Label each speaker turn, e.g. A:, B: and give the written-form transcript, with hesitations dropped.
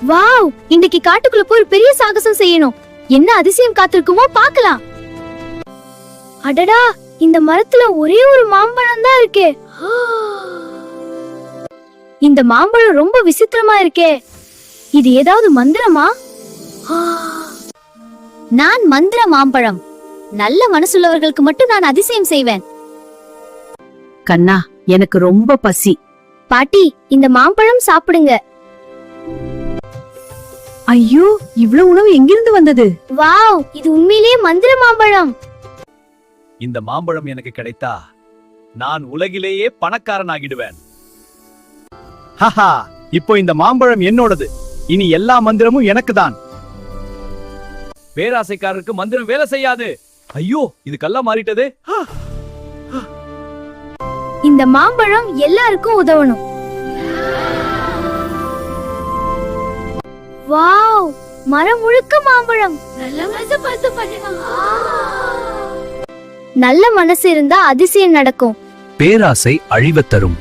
A: Wow, இன்னைக்கு காட்டுக்குள்ள போய் ஒரு பெரிய சாகசம் செய்யணும். என்ன அதிசயம் காத்திருக்குமோ பார்க்கலாம். அடடா, இந்த மரத்துல ஒரே ஒரு மாம்பழம் தான் இருக்கே. இந்த மாம்பழம் ரொம்ப விசித்திரமா இருக்கே. இது ஏதாவது மந்திரமா? நான் மந்திர மாம்பழம். நல்ல மனசுள்ளவர்களுக்கு மட்டும் நான் அதிசயம் செய்வேன்.
B: கண்ணா, எனக்கு ரொம்ப பசி.
A: பாட்டி, இந்த மாம்பழம் சாப்பிடுங்க.
B: ஐயோ, இவ்வளவு உணவு எங்கிருந்து வந்தது?
A: வாவ், இது உண்மையிலேயே மந்திர மாம்பழம்.
C: இந்த மாம்பழம் எனக்கு கிடைத்தா நான் உலகிலேயே பணக்காரனாகிடுவேன். ஹஹா, இப்போ இந்த மாம்பழம் என்னோடது. இனி எல்லா மந்திரமும் எனக்கு தான். பேராசைக்காரருக்கு மந்திரம் வேலை செய்யாது. ஐயோ, இது கல்லா மாறிட்டது.
A: இந்த மாம்பழம் எல்லாருக்கும் உதவணும். வாவ், மரம் முழுக்க மாம்பழம். நல்ல மனசு இருந்தா அதிசயம் நடக்கும்.
C: பேராசை அழிவத் தரும்.